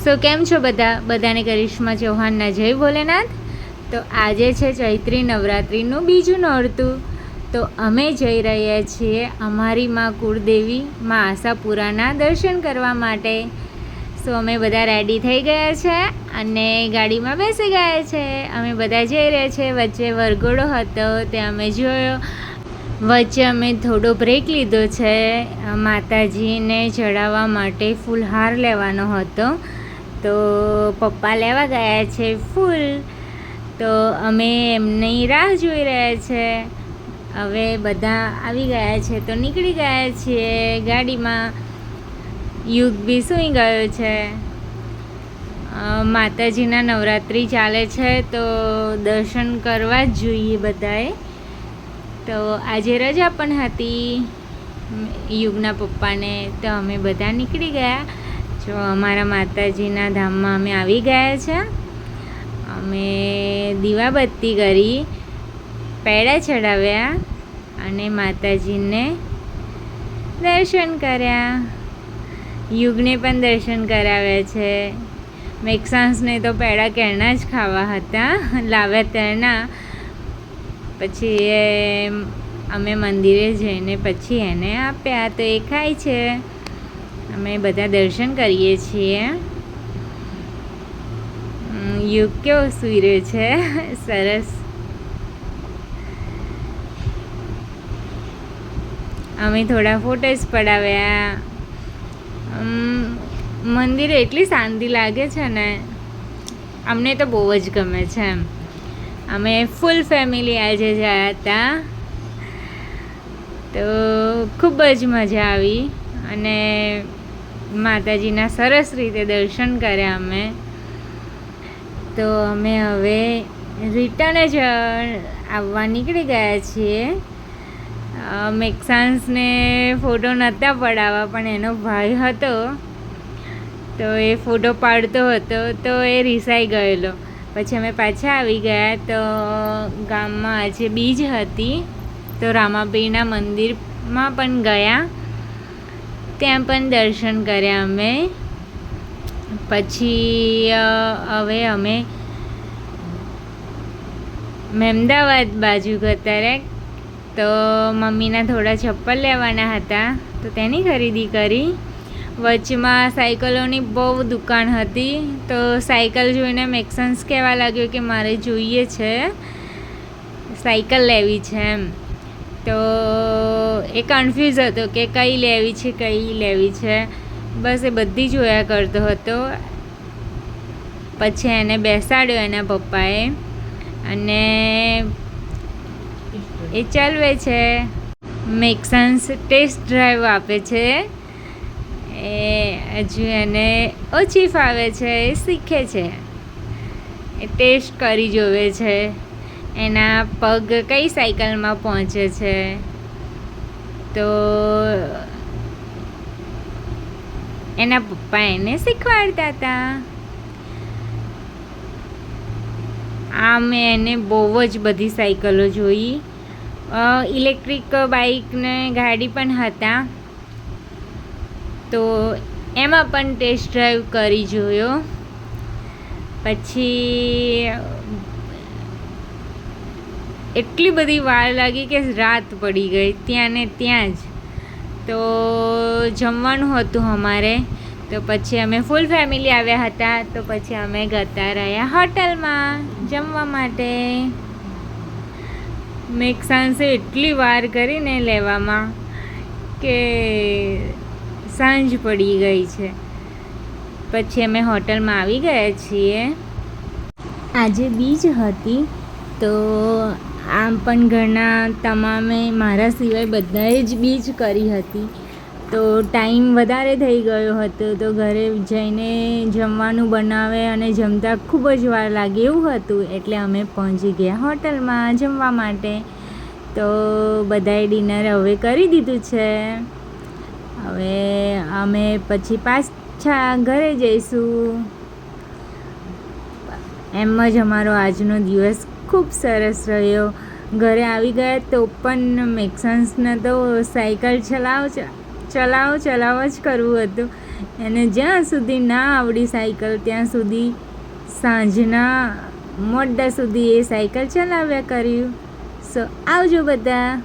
સો કેમ છો બધાને કરિશ્મા ચૌહાણના જય ભોલેનાથ। તો આજે છે ચૈત્રી નવરાત્રિનું બીજું નોરતું। તો અમે જઈ રહ્યા છીએ અમારી માં કુળદેવી માં આશાપુરાના દર્શન કરવા માટે। સો અમે બધા રેડી થઈ ગયા છે અને ગાડીમાં બેસી ગયા છે। અમે બધા જઈ રહ્યા છે। વચ્ચે વરઘોડો હતો તે અમે જોયો। વચ્ચે અમે થોડો બ્રેક લીધો છે માતાજીને ચડાવવા માટે ફૂલહાર લેવાનો હતો। તો પપ્પા લેવા ગયા છે ફૂલ। તો અમે એમની રાહ જોઈ રહ્યા છે। હવે બધા આવી ગયા છે તો નીકળી ગયા છીએ ગાડીમાં। યુગ બી સૂઈ ગયો છે। માતાજીના નવરાત્રિ ચાલે છે તો દર્શન કરવા જ જોઈએ બધાએ। તો આજે રજા પણ હતી યુગના પપ્પાને, તો અમે બધા નીકળી ગયા। જો અમારા માતાજીના ધામમાં અમે આવી ગયા છે। અમે દીવાબત્તી કરી, પેડા ચડાવ્યા અને માતાજીને દર્શન કર્યા। યુગને પણ દર્શન કરાવ્યા છે। મેક્સાન્સને તો પેડા કેરના જ ખાવા હતા, લાવ્યા ત્યારના। પછી અમે મંદિરે જઈને પછી એને આપ્યા તો એ ખાય છે। અમે બધા દર્શન કરીએ છીએ। યુગ કેવો સૂઈ રહ્યો છે, સરસ। અમે થોડા ફોટોસ પડાવ્યા। મંદિરે એટલી શાંતિ લાગે છે ને, અમને તો બહુ જ ગમે છે। અમે ફૂલ ફેમિલી આજે ગયા હતા તો ખૂબ જ મજા આવી અને માતાજીના સરસ રીતે દર્શન કર્યા અમે। તો અમે હવે રિટર્ન જ આવવા નીકળી ગયા છીએ। મેક્સાન્સને ફોટો નહોતા પડાવવા પણ એનો ભાઈ હતો તો એ ફોટો પાડતો હતો તો એ રિસાઈ ગયેલો। પછી અમે પાછા આવી ગયા। તો ગામમાં આજે બીજ હતી તો રામાપીરના મંદિરમાં પણ ગયા, ત્યાં પણ દર્શન કર્યા અમે। પછી હવે અમે મહેમદાવાદ બાજુ જતા રહ્યા। તો મમ્મીના થોડા ચપ્પલ લેવાના હતા તો તેની ખરીદી કરી। વચમાં સાયકલોની બહુ દુકાન હતી તો સાયકલ જોઈને મેક્સન્સ કહેવા લાગ્યો કે મારે જોઈએ છે, સાયકલ લેવી છે એમ। તો એ કન્ફ્યુઝ હતો કે કઈ લેવી છે। બસ એ બધી જોયા કરતો હતો। પછી એને બેસાડ્યો એના પપ્પાએ અને એ ચાલવે છે। મેક્સન્સ ટેસ્ટ ડ્રાઈવ આપે છે। એ હજુ એને ઓછી ફાવે છે, એ શીખે છે, એ ટેસ્ટ કરી જોવે છે એના પગ કઈ સાયકલમાં પહોંચે છે। તો એના પપ્પા એને શીખવાડતા હતા। આ મેં એને બહુ જ બધી સાયકલો જોઈ। ઇલેક્ટ્રિક બાઇક ને ગાડી પણ હતા તો એમાં પણ ટેસ્ટ ડ્રાઈવ કરી જોયો। પછી એટલી બધી વાર લાગી કે રાત પડી ગઈ ત્યાં ને ત્યાં જ। તો જમવાનું હતું અમારે તો પછી અમે ફૂલ ફેમિલી આવ્યા હતા તો પછી અમે જતા રહ્યા હોટલમાં જમવા માટે। મેક્સાન્સે એટલી વાર કરીને લેવામાં કે સાંજ પડી ગઈ છે। પછી અમે હોટલમાં આવી ગયા છીએ। આજે બીજ હતી તો આમ પણ ઘરના તમામે મારા સિવાય બધાએ જ બીજ કરી હતી તો ટાઈમ વધારે થઈ ગયો હતો તો ઘરે જઈને જમવાનું બનાવે અને જમતા ખૂબ જ વાર લાગે એવું હતું, એટલે અમે પહોંચી ગયા હોટલમાં જમવા માટે। તો બધાએ ડિનર હવે કરી દીધું છે। હવે અમે પછી પાછા ઘરે જઈશું। એમ જ અમારો આજનો દિવસ ખૂબ સરસ રહ્યો। ઘરે આવી ગયા તો પણ મેક્સન્સને તો સાયકલ ચલાવ જ કરવું હતું એને જ્યાં સુધી ના આવડી સાયકલ ત્યાં સુધી સાંજના મોડા સુધી એ સાયકલ ચલાવ્યા કર્યું. સો આવજો બધા.